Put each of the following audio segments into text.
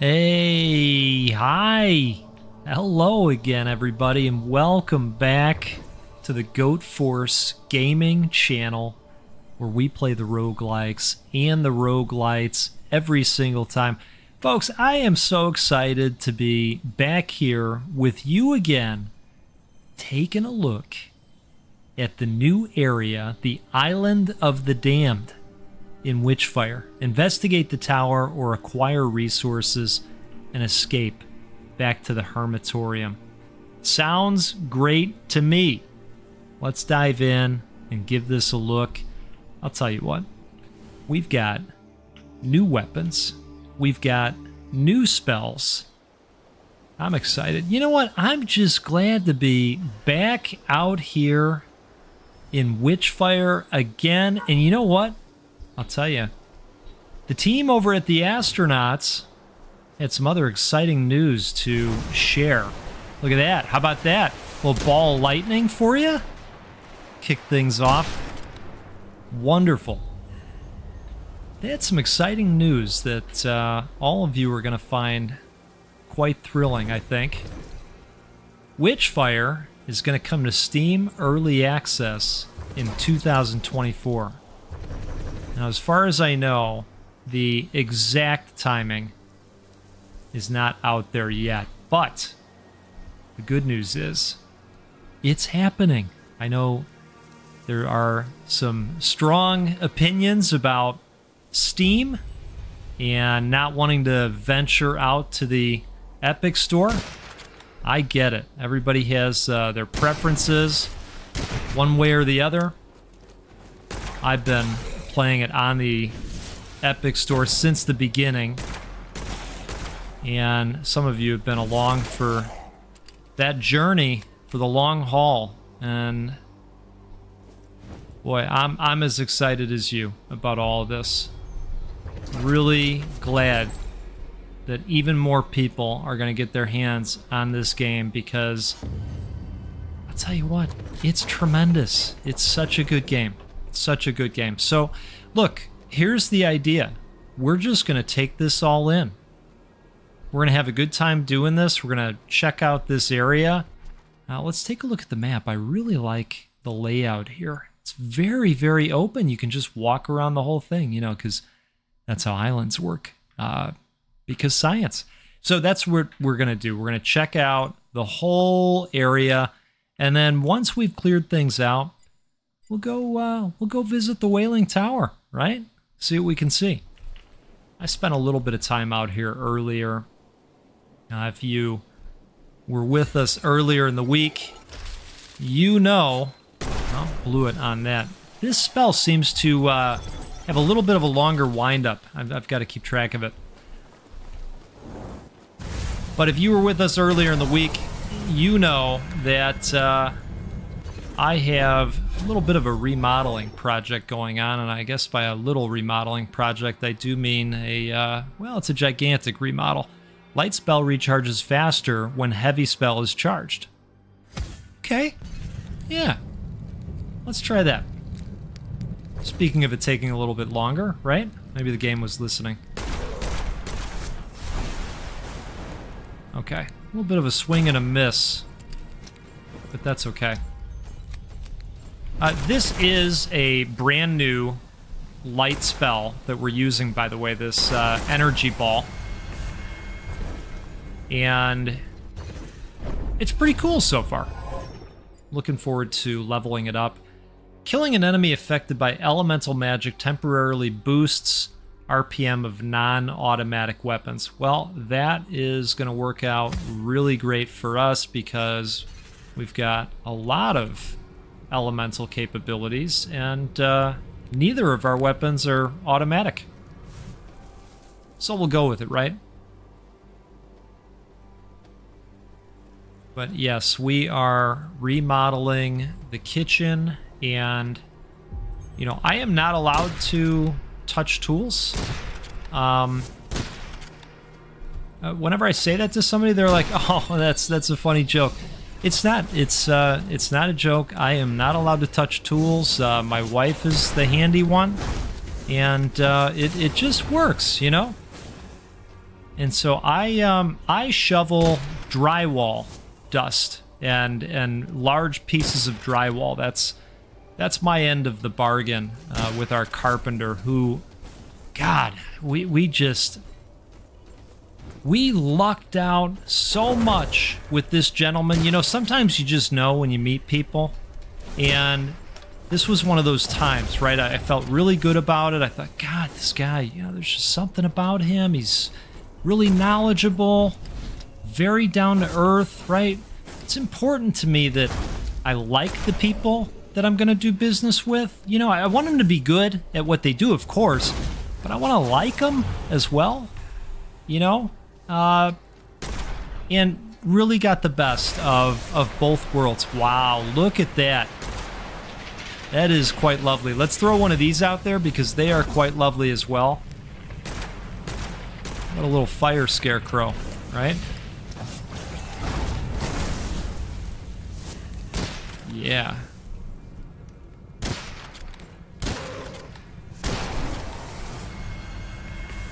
Hey, hi. Hello again, everybody, and welcome back to the Goat Force Gaming channel, where we play the roguelikes and the roguelites every single time. Folks, I am so excited to be back here with you again, taking a look at the new area, the Island of the Damned in Witchfire. Investigate the tower or acquire resources and escape back to the Hermitorium. Sounds great to me. Let's dive in and give this a look. I'll tell you what, we've got new weapons. We've got new spells. I'm excited. You know what? I'm just glad to be back out here in Witchfire again. And you know what? I'll tell you, the team over at the Astronauts had some other exciting news to share. Look at that. How about that? A little ball of lightning for you? Kick things off. Wonderful. They had some exciting news that all of you are going to find quite thrilling, I think. Witchfire is going to come to Steam Early Access in 2024. Now, as far as I know, the exact timing is not out there yet, but the good news is it's happening. I know there are some strong opinions about Steam and not wanting to venture out to the Epic Store. I get it. Everybody has their preferences one way or the other. I've been playing it on the Epic Store since the beginning, and some of you have been along for that journey for the long haul, and boy, I'm as excited as you about all of this. Really glad that even more people are going to get their hands on this game, because I'll tell you what, it's tremendous. It's such a good game. Such a good game. So, look, here's the idea. We're just going to take this all in. We're going to have a good time doing this. We're going to check out this area. Now, let's take a look at the map. I really like the layout here. It's very, very open. You can just walk around the whole thing, you know, because that's how islands work. Because science. So that's what we're going to do. We're going to check out the whole area, and then once we've cleared things out, we'll go visit the Wailing Tower, right? See what we can see. I spent a little bit of time out here earlier. If you were with us earlier in the week, you know, well, blew it on that. This spell seems to have a little bit of a longer wind-up. I've got to keep track of it. But if you were with us earlier in the week, you know that I have a little bit of a remodeling project going on, and I guess by a little remodeling project, I do mean well, it's a gigantic remodel. Light spell recharges faster when heavy spell is charged. Okay, yeah, let's try that. Speaking of it taking a little bit longer, right? Maybe the game was listening. Okay, a little bit of a swing and a miss, but that's okay. This is a brand new light spell that we're using, by the way, this energy ball. And it's pretty cool so far. Looking forward to leveling it up. Killing an enemy affected by elemental magic temporarily boosts RPM of non-automatic weapons. Well, that is going to work out really great for us because we've got a lot of elemental capabilities, and neither of our weapons are automatic. So we'll go with it, right? But yes, we are remodeling the kitchen, and you know, I am not allowed to touch tools. Whenever I say that to somebody, they're like, "Oh, that's a funny joke." It's not. It's not a joke. I am not allowed to touch tools. My wife is the handy one, and it just works, you know. And so I shovel drywall dust and large pieces of drywall. That's my end of the bargain with our carpenter, who, God, we lucked out so much with this gentleman. You know, sometimes you just know when you meet people, and this was one of those times, right? I felt really good about it. I thought, God, this guy, you know, there's just something about him. He's really knowledgeable, very down to earth, right? It's important to me that I like the people that I'm going to do business with. You know, I want them to be good at what they do, of course, but I want to like them as well, you know? And really got the best of both worlds. Wow, look at that. That is quite lovely. Let's throw one of these out there because they are quite lovely as well. What a little fire scarecrow, right? Yeah.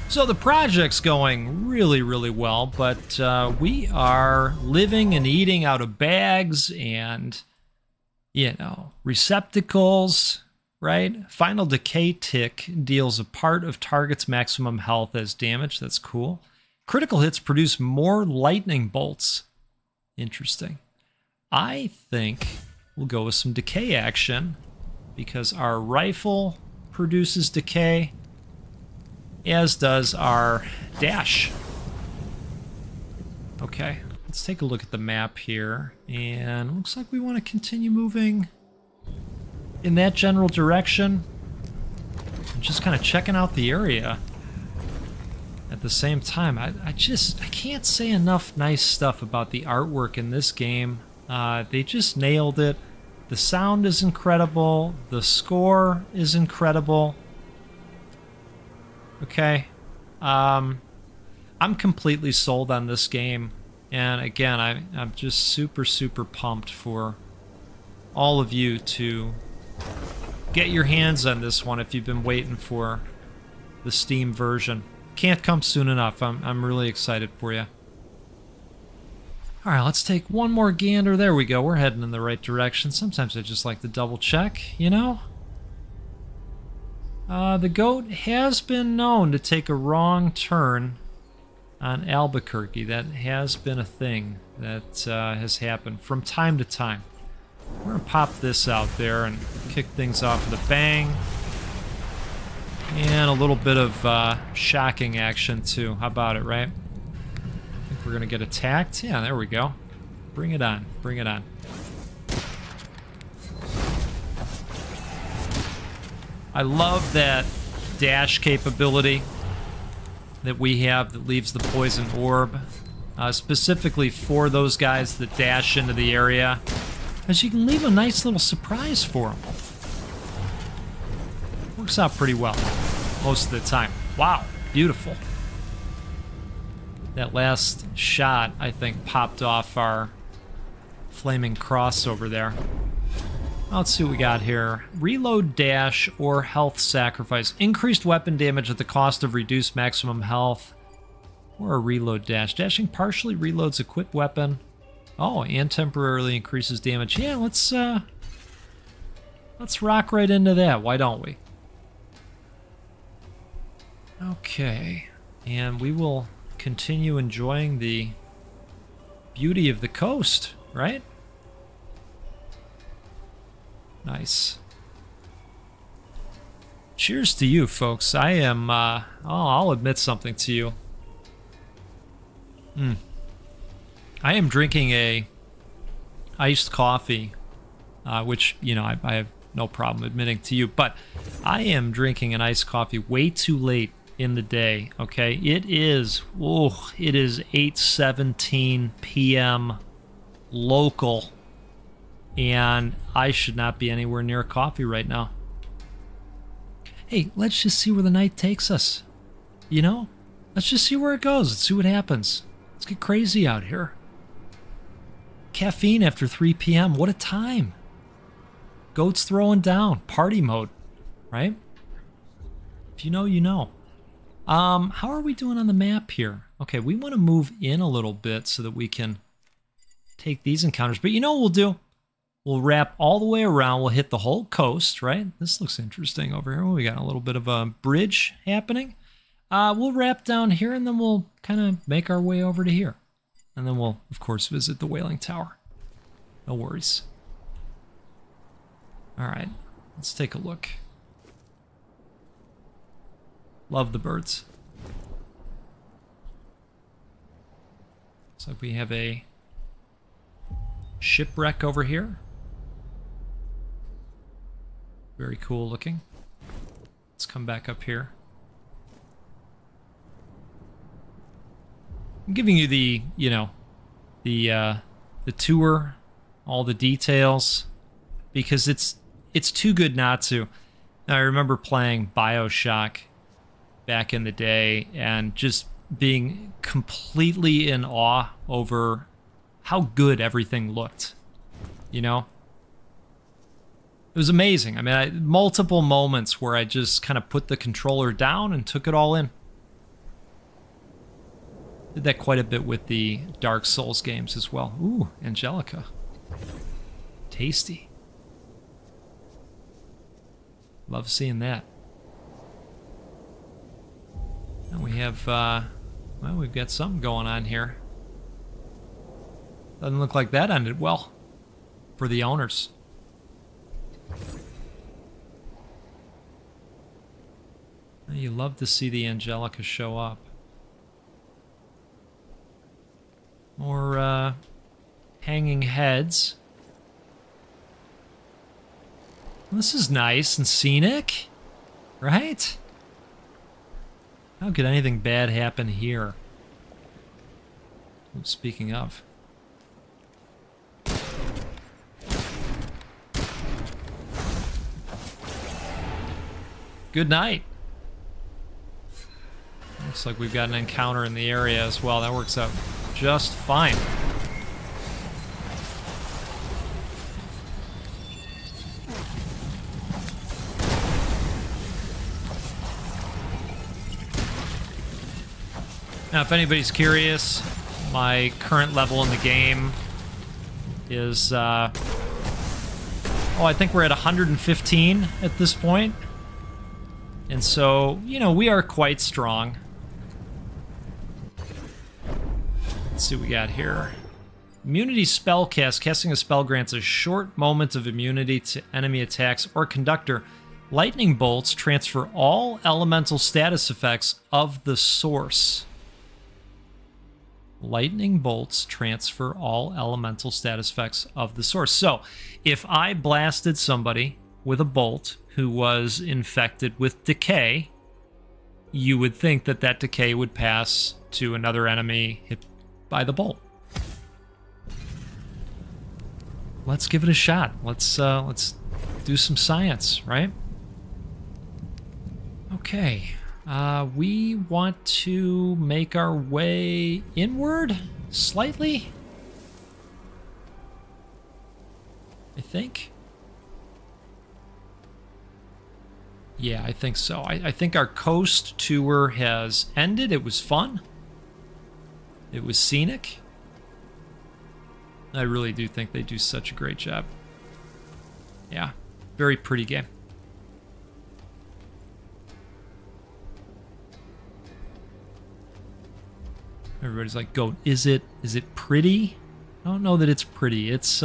So the project's going really, really well, but we are living and eating out of bags and, you know, receptacles, right? Final Decay Tick deals a part of target's maximum health as damage. That's cool. Critical hits produce more lightning bolts. Interesting. I think we'll go with some decay action because our rifle produces decay, as does our dash. Okay, let's take a look at the map here, and it looks like we want to continue moving in that general direction. I'm just kind of checking out the area at the same time. I can't say enough nice stuff about the artwork in this game. They just nailed it. The sound is incredible. The score is incredible. Okay. I'm completely sold on this game. And again, I'm just super, super pumped for all of you to get your hands on this one if you've been waiting for the Steam version. Can't come soon enough. I'm really excited for you. All right, let's take one more gander. There we go. We're heading in the right direction. Sometimes I just like to double check, you know? The goat has been known to take a wrong turn on Albuquerque. That has been a thing that has happened from time to time. We're going to pop this out there and kick things off with a bang. And a little bit of shocking action, too. How about it, right? I think we're going to get attacked. Yeah, there we go. Bring it on. Bring it on. I love that dash capability that we have that leaves the poison orb, specifically for those guys that dash into the area, as you can leave a nice little surprise for them. Works out pretty well most of the time. Wow, beautiful. That last shot, I think, popped off our flaming cross over there. Let's see what we got here. Reload dash or health sacrifice. Increased weapon damage at the cost of reduced maximum health. Or a reload dash. Dashing partially reloads equipped weapon. Oh, and temporarily increases damage. Yeah, let's rock right into that. Why don't we? Okay. And we will continue enjoying the beauty of the coast, right? Nice. Cheers to you, folks. I am, I'll admit something to you. I am drinking a iced coffee, which, you know, I have no problem admitting to you, but I am drinking an iced coffee way too late in the day, okay? It is 8:17 p.m. local. And I should not be anywhere near a coffee right now. Hey, let's just see where the night takes us. You know? Let's just see where it goes. Let's see what happens. Let's get crazy out here. Caffeine after 3 p.m. What a time. Goats throwing down. Party mode. Right? If you know, you know. How are we doing on the map here? Okay, we want to move in a little bit so that we can take these encounters. But you know what we'll do? We'll wrap all the way around. We'll hit the whole coast, right? This looks interesting over here. We got a little bit of a bridge happening. We'll wrap down here, and then we'll kind of make our way over to here. And then we'll, of course, visit the Wailing Tower. No worries. All right, let's take a look. Love the birds. Looks like we have a shipwreck over here. Very cool looking. Let's come back up here. I'm giving you the, you know, the tour, all the details, because it's too good not to. Now, I remember playing BioShock back in the day and just being completely in awe over how good everything looked, you know? It was amazing. I mean, multiple moments where I just kind of put the controller down and took it all in. Did that quite a bit with the Dark Souls games as well. Ooh, Angelica. Tasty. Love seeing that. And we have, well, we've got something going on here. Doesn't look like that ended well for the owners. You love to see the Angelica show up. More hanging heads. This is nice and scenic, right? How could anything bad happen here? Well, speaking of. Good night. Looks like we've got an encounter in the area as well. That works out just fine. Now, if anybody's curious, my current level in the game is, I think we're at 115 at this point. And so, you know, we are quite strong. Let's see what we got here. Immunity spell cast. Casting a spell grants a short moment of immunity to enemy attacks or conductor. Lightning bolts transfer all elemental status effects of the source. Lightning bolts transfer all elemental status effects of the source. So, if I blasted somebody with a bolt who was infected with decay, you would think that that decay would pass to another enemy hit by the bolt. Let's give it a shot. Let's do some science, right? Okay. We want to make our way inward slightly, I think. Yeah, I think so. I think our coast tour has ended. It was fun. It was scenic. I really do think they do such a great job. Yeah, very pretty game. Everybody's like, "Goat, is it pretty?" I don't know that it's pretty. It's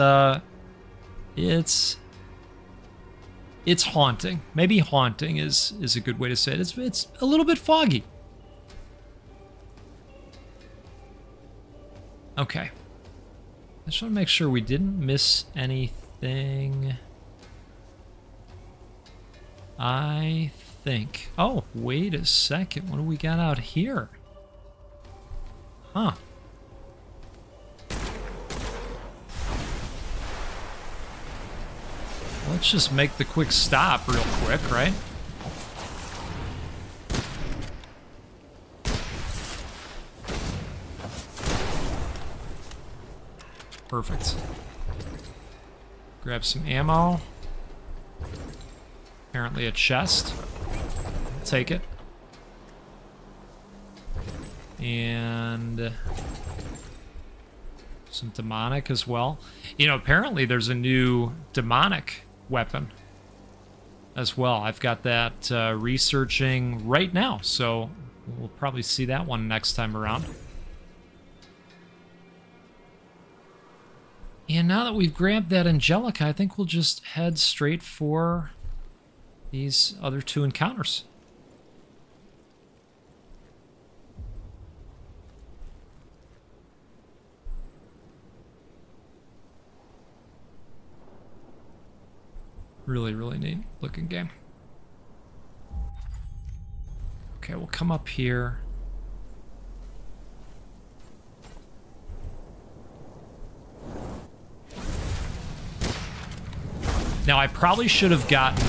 haunting. Maybe haunting is a good way to say it. It's a little bit foggy. Okay. I just want to make sure we didn't miss anything. I think... Oh, wait a second. What do we got out here? Huh. Let's just make the quick stop real quick, right? Perfect. Grab some ammo. Apparently a chest. Take it. And some demonic as well. You know, apparently there's a new demonic weapon as well. I've got that researching right now, so we'll probably see that one next time around. And now that we've grabbed that Angelica, I think we'll just head straight for these other two encounters. Really, really neat looking game. Okay, we'll come up here. Now, I probably should have gotten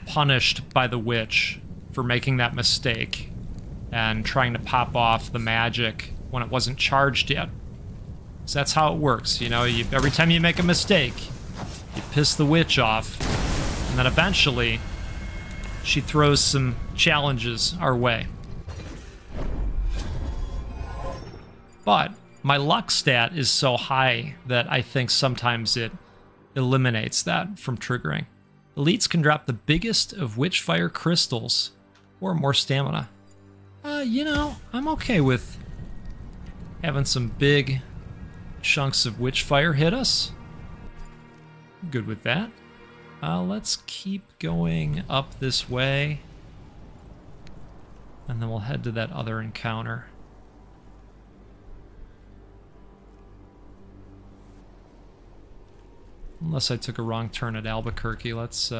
punished by the witch for making that mistake and trying to pop off the magic when it wasn't charged yet. So that's how it works, you know, every time you make a mistake, you piss the witch off, and then eventually she throws some challenges our way. But my luck stat is so high that I think sometimes it eliminates that from triggering. Elites can drop the biggest of Witchfire crystals or more stamina. You know, I'm okay with having some big chunks of Witchfire hit us. Good with that. Let's keep going up this way. And then we'll head to that other encounter. Unless I took a wrong turn at Albuquerque. Let's,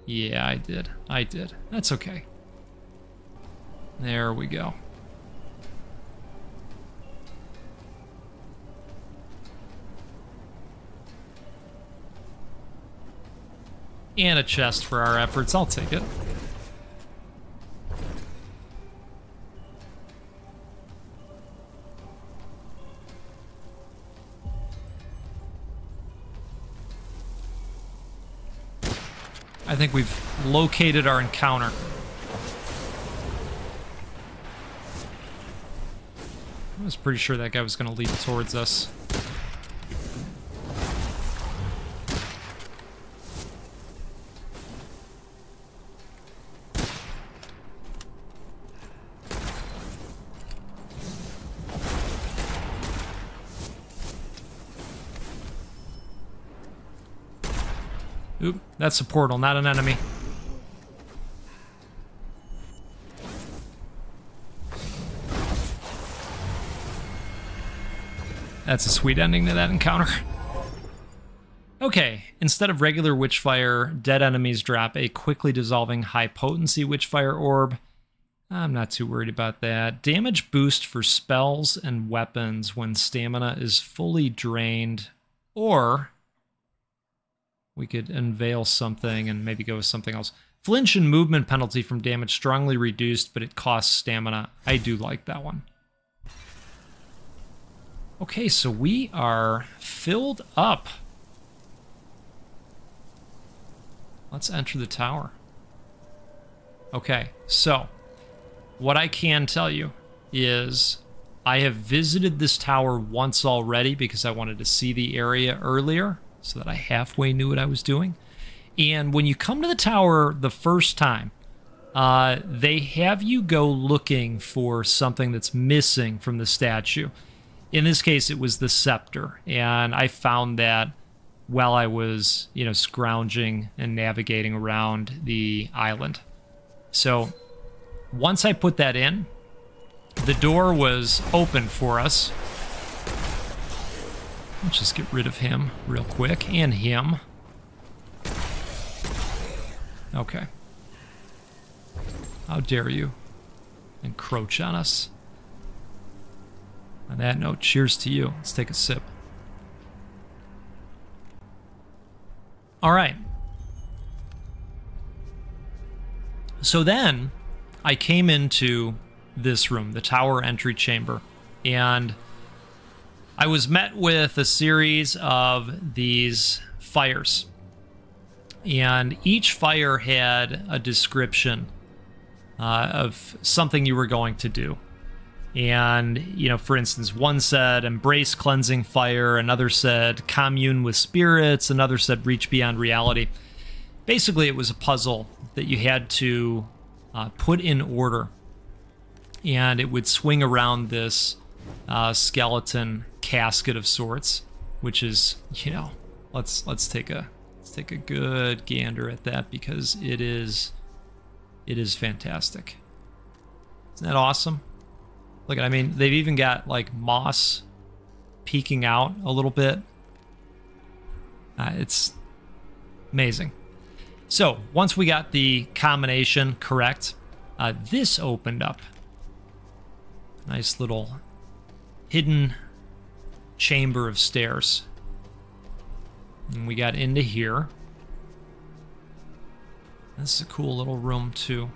yeah, I did. I did. That's okay. There we go. And a chest for our efforts. I'll take it. I think we've located our encounter. I was pretty sure that guy was going to lead towards us. Oop, that's a portal, not an enemy. That's a sweet ending to that encounter. Okay, instead of regular Witchfire, dead enemies drop a quickly dissolving high-potency Witchfire orb. I'm not too worried about that. Damage boost for spells and weapons when stamina is fully drained, or we could unveil something and maybe go with something else. Flinch and movement penalty from damage strongly reduced, but it costs stamina. I do like that one. Okay, so we are filled up. Let's enter the tower. Okay, so what I can tell you is I have visited this tower once already because I wanted to see the area earlier, so that I halfway knew what I was doing. And when you come to the tower the first time, they have you go looking for something that's missing from the statue. In this case, it was the scepter, and I found that while I was, you know, scrounging and navigating around the island. So once I put that in, the door was open for us. Let's just get rid of him real quick, and him. Okay. How dare you encroach on us? On that note, cheers to you. Let's take a sip. All right. So then I came into this room, the tower entry chamber, and I was met with a series of these fires. And each fire had a description of something you were going to do. And, you know, for instance, one said, embrace cleansing fire. Another said, commune with spirits. Another said, reach beyond reality. Basically, it was a puzzle that you had to put in order. And it would swing around this skeleton casket of sorts, which is, you know, let's take a good gander at that, because it is fantastic. Isn't that awesome? Look, I mean, they've even got like moss peeking out a little bit. It's amazing. So once we got the combination correct, this opened up. Nice little hidden chamber of stairs. And we got into here. This is a cool little room too.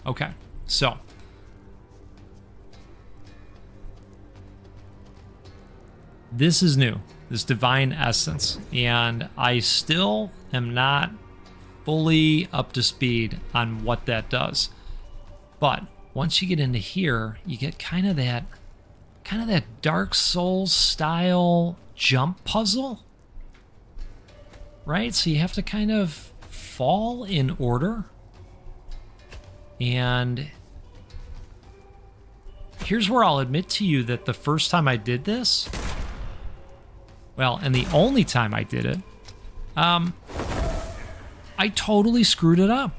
Okay, so this is new, this divine essence, and I still am not fully up to speed on what that does. But once you get into here, you get kind of that Dark Souls style jump puzzle, right? So you have to kind of fall in order. And here's where I'll admit to you that the first time I did this, well, and the only time I did it, I totally screwed it up.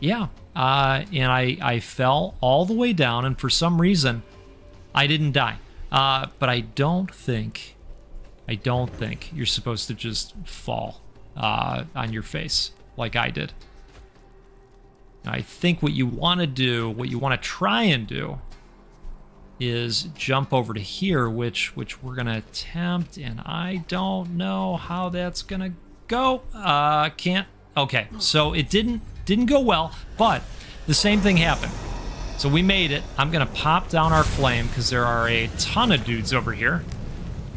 Yeah, and I fell all the way down, and for some reason, I didn't die. But I don't think you're supposed to just fall on your face like I did. I think what you want to do, what you want to try and do, is jump over to here, which we're going to attempt, and I don't know how that's going to go. Can't. Okay, so it didn't go well, but the same thing happened. So we made it. I'm going to pop down our flame, because there are a ton of dudes over here.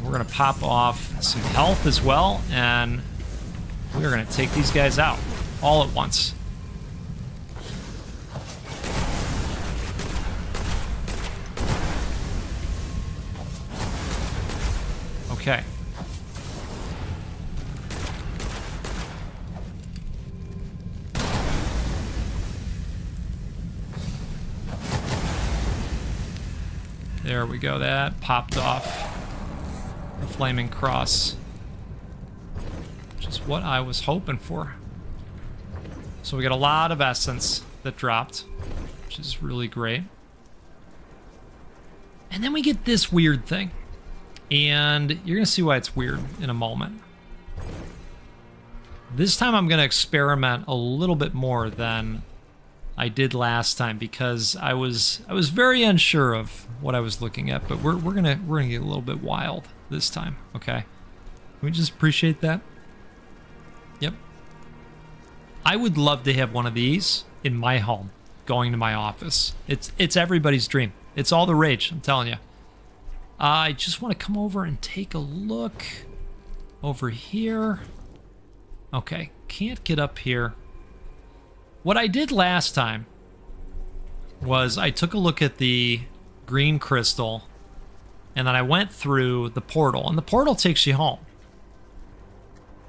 We're going to pop off some health as well, and we're going to take these guys out all at once. Okay. There we go, that popped off the flaming cross, which is what I was hoping for. So we got a lot of essence that dropped, which is really great. And then we get this weird thing. And you're going to see why it's weird in a moment. This time I'm going to experiment a little bit more than I did last time, because I was very unsure of what I was looking at, but we're gonna get a little bit wild this time, okay? Can we just appreciate that? Yep. I would love to have one of these in my home, going to my office. It's everybody's dream. It's all the rage, I'm telling you. I just want to come over and take a look over here. Okay, can't get up here. What I did last time was I took a look at the green crystal, and then I went through the portal, and the portal takes you home.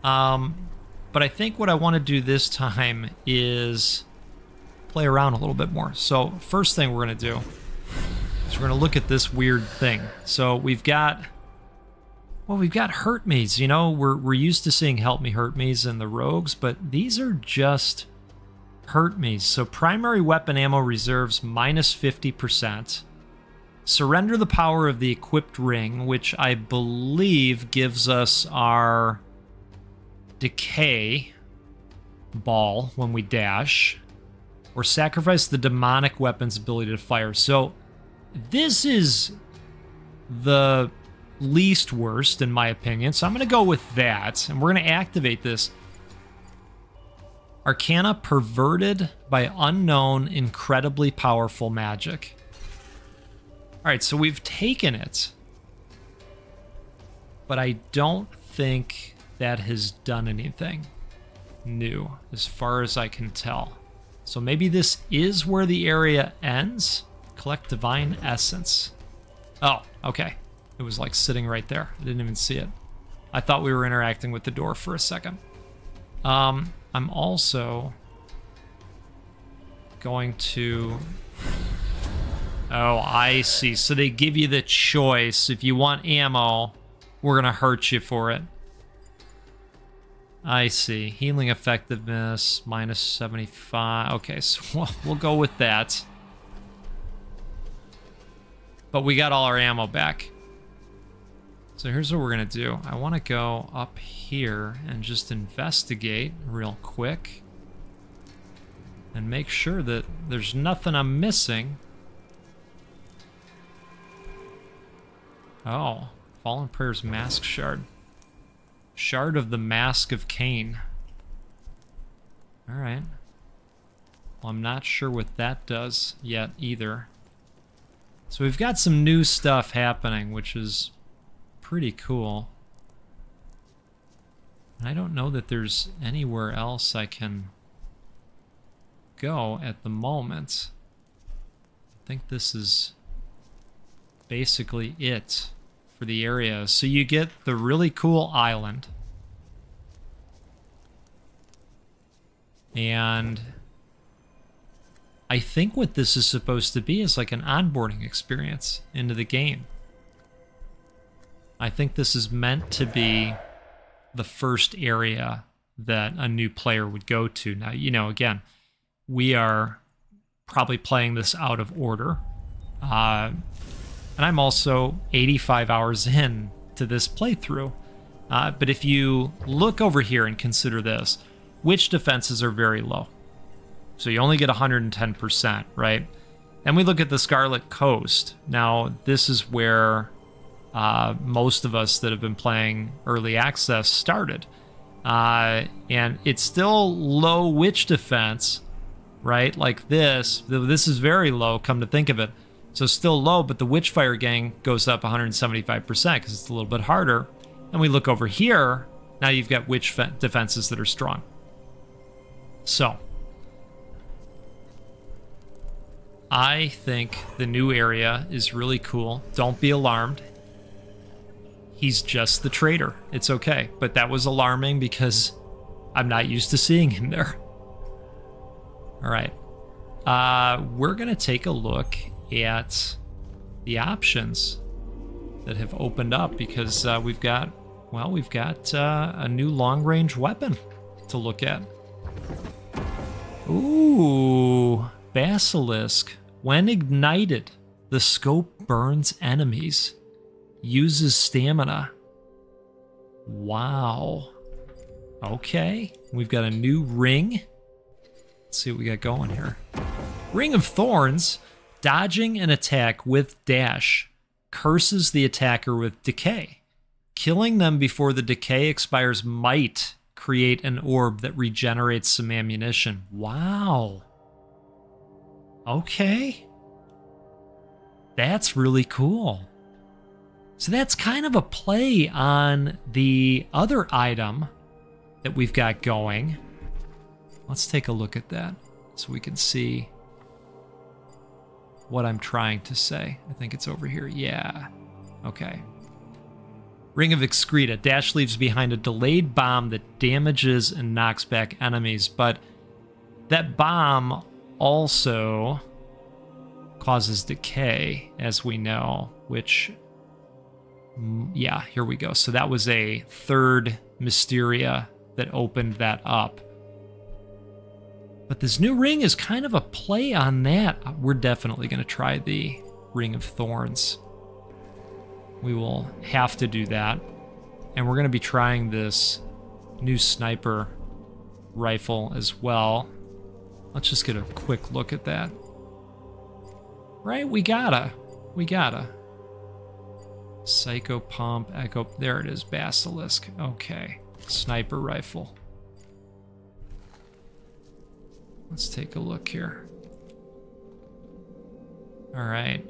But I think what I want to do this time is play around a little bit more. So first thing we're going to do is we're going to look at this weird thing. So we've got hurt me's, you know, we're used to seeing help me hurt me's in the rogues, but these are just hurt me's. So primary weapon ammo reserves -50%. Surrender the power of the equipped ring, which I believe gives us our decay ball when we dash, or sacrifice the demonic weapon's ability to fire. So this is the least worst in my opinion, so I'm going to go with that, and we're going to activate this. Arcana perverted by unknown, incredibly powerful magic. Alright, so we've taken it, but I don't think that has done anything new, as far as I can tell. So maybe this is where the area ends? Collect Divine Essence. Oh, okay. It was like sitting right there. I didn't even see it. I thought we were interacting with the door for a second. I'm also going to... Oh, I see. So they give you the choice. If you want ammo, we're going to hurt you for it. I see. Healing effectiveness, minus 75. Okay, so we'll go with that. But we got all our ammo back. So here's what we're going to do. I want to go up here and just investigate real quick. And make sure that there's nothing I'm missing. Oh, Fallen Prayer's Mask Shard. Shard of the Mask of Cain. Alright. Well, I'm not sure what that does yet either. So we've got some new stuff happening, which is pretty cool. I don't know that there's anywhere else I can go at the moment. I think this is basically it for the area. So you get the really cool island. And I think what this is supposed to be is like an onboarding experience into the game. I think this is meant to be the first area that a new player would go to. Now, you know, again, we are probably playing this out of order. And I'm also 85 hours in to this playthrough. But if you look over here and consider this, witch defenses are very low. So you only get 110%, right? And we look at the Scarlet Coast. Now, this is where most of us that have been playing early access started. And it's still low witch defense, right? Like this. This is very low, come to think of it. So still low, but the Witchfire gang goes up 175% because it's a little bit harder. And we look over here, now you've got witch defenses that are strong. So, I think the new area is really cool. Don't be alarmed. He's just the traitor. It's okay. But that was alarming because I'm not used to seeing him there. All right. We're going to take a look at the options that have opened up because we've got a new long-range weapon to look at. Ooh, Basilisk. When ignited, the scope burns enemies. Uses stamina. Wow. Okay, we've got a new ring. Let's see what we got going here. Ring of Thorns. Dodging an attack with dash curses the attacker with decay. Killing them before the decay expires might create an orb that regenerates some ammunition. Wow. Okay. That's really cool. So that's kind of a play on the other item that we've got going. Let's take a look at that so we can see what I'm trying to say. I think it's over here. Yeah. Okay. Ring of Excreta. Dash leaves behind a delayed bomb that damages and knocks back enemies, but that bomb also causes decay, as we know, which, yeah, here we go. So that was a third Mysteria that opened that up. But this new ring is kind of a play on that. We're definitely going to try the Ring of Thorns. We will have to do that. And we're going to be trying this new sniper rifle as well. Let's just get a quick look at that. Right? We gotta. Psycho Pump, Echo. There it is, Basilisk. Okay. Sniper rifle. Let's take a look here. All right.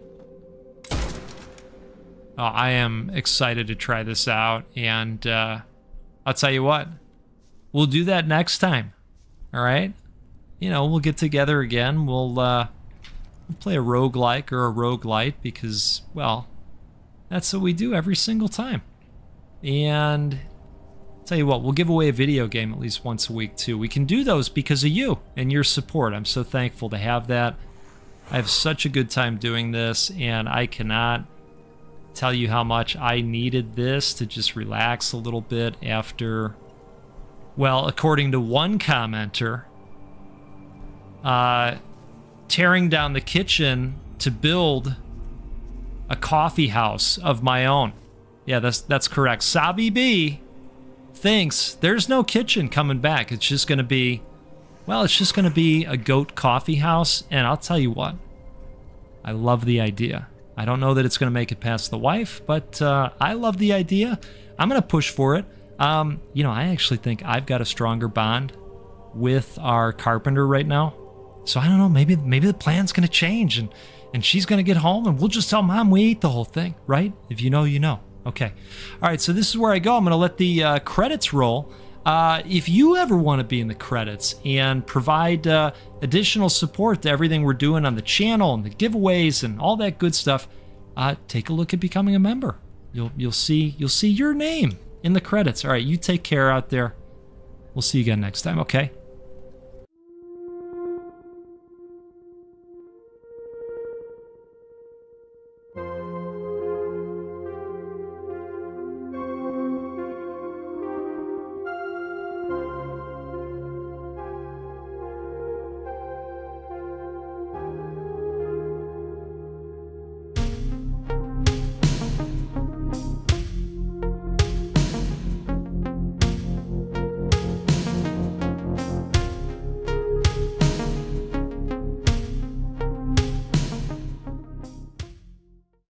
Oh, I am excited to try this out, and I'll tell you what. We'll do that next time. All right? You know, we'll get together again. We'll play a roguelike or a roguelite because, well, that's what we do every single time. And I'll tell you what, we'll give away a video game at least once a week too. We can do those because of you and your support. I'm so thankful to have that. I have such a good time doing this, and I cannot tell you how much I needed this to just relax a little bit after, well, according to one commenter, tearing down the kitchen to build a coffee house of my own. Yeah, that's correct. Sabi B thinks there's no kitchen coming back. It's just going to be, well, it's just going to be a goat coffee house. And I'll tell you what, I love the idea. I don't know that it's going to make it past the wife, but I love the idea. I'm going to push for it. You know, I actually think I've got a stronger bond with our carpenter right now. So I don't know, maybe the plan's going to change and she's going to get home and we'll just tell Mom we ate the whole thing, right? If you know, you know. Okay. All right, so this is where I go. I'm going to let the credits roll. If you ever want to be in the credits and provide additional support to everything we're doing on the channel and the giveaways and all that good stuff, take a look at becoming a member. You'll see your name in the credits. All right, you take care out there. We'll see you again next time, okay?